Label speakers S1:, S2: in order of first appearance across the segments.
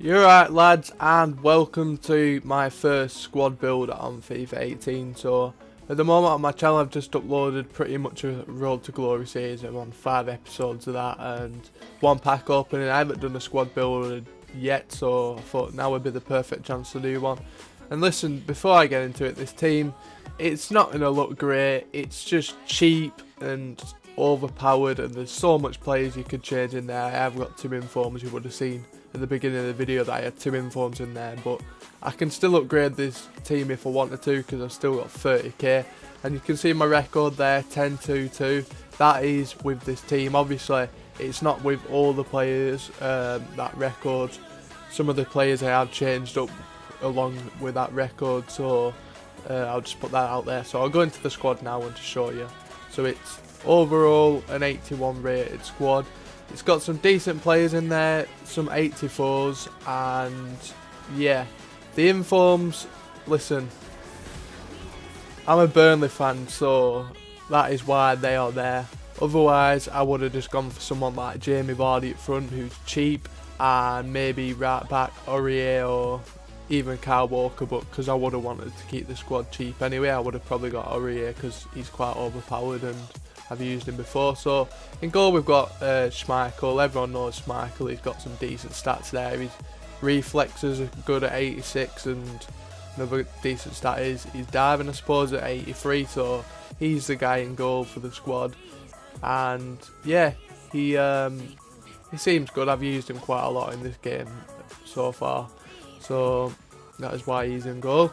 S1: You're right, lads, and welcome to my first squad build on FIFA 18. So at the moment on my channel I've just uploaded pretty much a Road to Glory series. I'm on 5 episodes of that and 1 pack opening. I haven't done a squad build yet, so I thought now would be the perfect chance to do one. And listen, before I get into it, this team, it's not going to look great. It's just cheap and overpowered, and there's so much players you could change in there. I have got 2 informs. You would have seen at the beginning of the video that I had 2 informs in there, but I can still upgrade this team if I wanted to because I've still got 30k. And you can see my record there, 10-2-2. That is with this team. Obviously it's not with all the players, that record. Some of the players I have changed up along with that record, so I'll just put that out there. So I'll go into the squad now and just show you. So it's overall an 81 rated squad. It's got some decent players in there, some 84s, and yeah, the informs, listen, I'm a Burnley fan, so that is why they are there. Otherwise I would have just gone for someone like Jamie Vardy up front, who's cheap, and maybe right back Aurier or even Kyle Walker, but because I would have wanted to keep the squad cheap anyway, I would have probably got Aurier because he's quite overpowered and I've used him before. So in goal we've got Schmeichel. Everyone knows Schmeichel. He's got some decent stats there. His reflexes are good at 86, and another decent stat is his diving, I suppose, at 83. So he's the guy in goal for the squad. And yeah, he seems good. I've used him quite a lot in this game so far, so that is why he's in goal.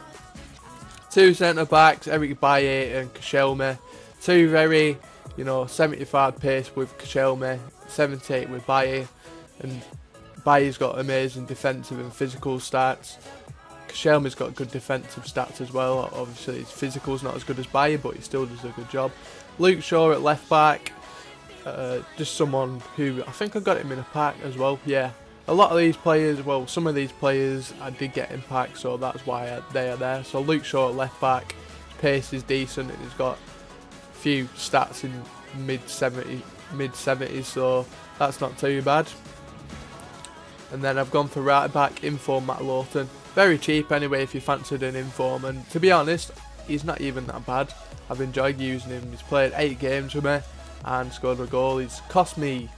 S1: 2 centre backs, Eric Bailly and Koscielny. 2 very, 75 pace with Koscielny, 78 with Bailly, and Bailly's got amazing defensive and physical stats. Koscielny's got good defensive stats as well. Obviously his physical's not as good as Bailly, but he still does a good job. Luke Shaw at left back, just someone who, I think I got him in a pack as well. Yeah, a lot of these players, well, some of these players I did get in packs, so that's why they are there. So Luke Shaw at left back, his pace is decent, and he's got few stats in mid 70s, so that's not too bad. And then I've gone for right back, inform Matt Lawton. Very cheap anyway if you fancied an inform, and to be honest he's not even that bad. I've enjoyed using him. He's played 8 games for me and scored a goal. He's cost me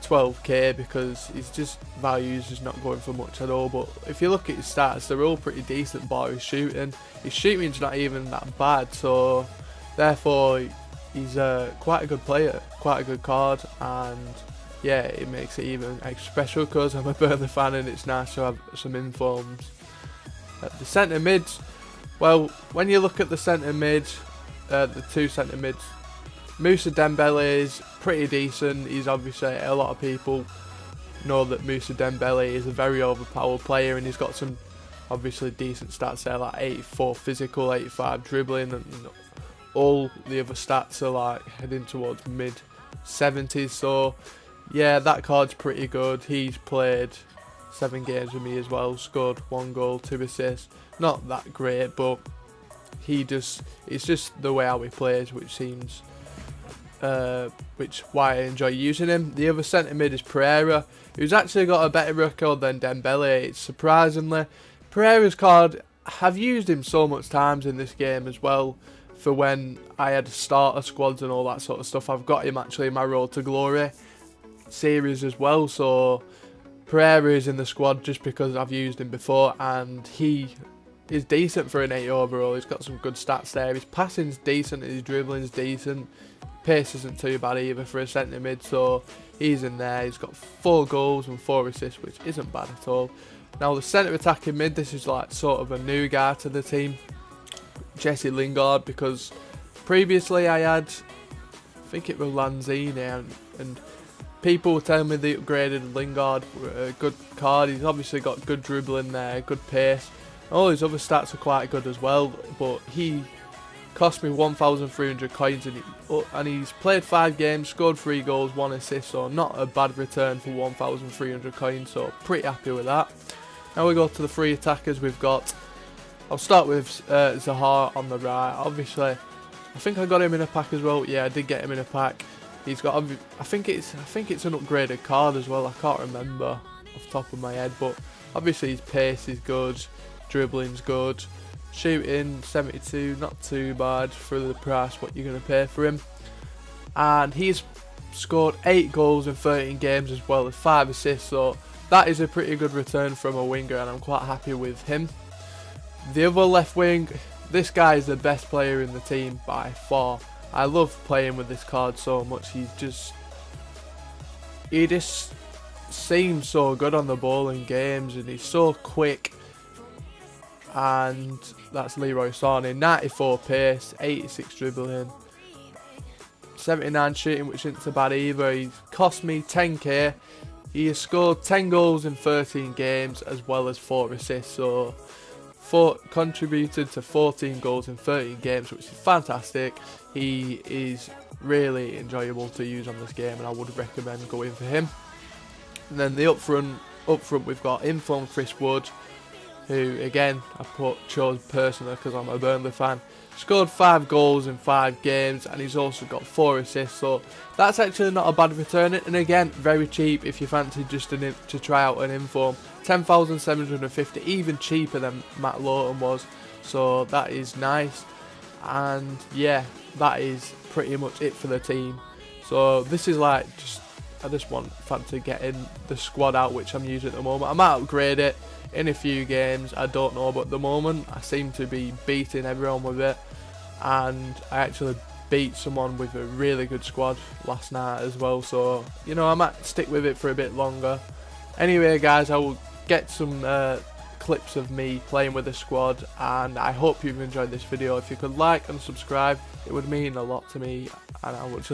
S1: 12k because his just values is not going for much at all, but if you look at his stats they're all pretty decent bar his shooting. His shooting's not even that bad, so therefore he's quite a good player, quite a good card, and yeah, it makes it even extra special because I'm a Burnley fan and it's nice to have some informs. At the centre mids, well, when you look at the centre mid, the 2 centre mids, Moussa Dembele is pretty decent. He's obviously, a lot of people know that Moussa Dembele is a very overpowered player, and he's got some obviously decent stats there, like 84 physical, 85 dribbling, and all the other stats are like heading towards mid 70s. So yeah, that card's pretty good. He's played 7 games with me as well, scored 1 goal, 2 assists. Not that great, but it's just the way how he plays, which seems why I enjoy using him. The other centre mid is Pereira, who's actually got a better record than Dembele. It's surprisingly, Pereira's card, I've used him so much times in this game as well, for when I had starter squads and all that sort of stuff. I've got him actually in my Road to Glory series as well, so Pereira is in the squad just because I've used him before, and he is decent for an 80 overall. He's got some good stats there. His passing's decent, his dribbling's decent, pace isn't too bad either for a centre mid, so he's in there. He's got 4 goals and 4 assists, which isn't bad at all. Now the centre attacking mid, this is like sort of a new guy to the team, Jesse Lingard, because previously I had, I think it was Lanzini, and people were telling me they upgraded Lingard, a good card. He's obviously got good dribbling there, good pace, all his other stats are quite good as well, but he cost me 1,300 coins, and he's played 5 games, scored 3 goals, 1 assist, so not a bad return for 1,300 coins, so pretty happy with that. Now we go to the 3 attackers. We've got, I'll start with Zaha on the right. Obviously I think I got him in a pack as well. Yeah, I did get him in a pack. He's got, I think it's an upgraded card as well. I can't remember. off the top of my head, but obviously his pace is good, dribbling's good, shooting 72, not too bad for the price what you're going to pay for him. And he's scored 8 goals in 13 games as well as 5 assists, so that is a pretty good return from a winger, and I'm quite happy with him. The other left wing, this guy is the best player in the team by far. I love playing with this card so much. He just seems so good on the ball in games, and he's so quick. And that's Leroy Sané. 94 pace, 86 dribbling, 79 shooting, which isn't so bad either. He's cost me 10k. He has scored 10 goals in 13 games as well as 4 assists, so contributed to 14 goals in 13 games, which is fantastic. He is really enjoyable to use on this game, and I would recommend going for him. And then the up front we've got Informed Chris Wood, who again I chose personally because I'm a Burnley fan. Scored 5 goals in 5 games, and he's also got 4 assists, so that's actually not a bad return. And again, very cheap if you fancy just to try out an inform. 10,750, even cheaper than Matt Lowton was, so that is nice. And yeah, that is pretty much it for the team. So this is like I just fancy getting the squad out, which I'm using at the moment. I might upgrade it in a few games, I don't know, but at the moment I seem to be beating everyone with it, and I actually beat someone with a really good squad last night as well, so you know, I might stick with it for a bit longer. Anyway guys, I will get some clips of me playing with the squad, and I hope you've enjoyed this video. If you could like and subscribe, it would mean a lot to me, and I would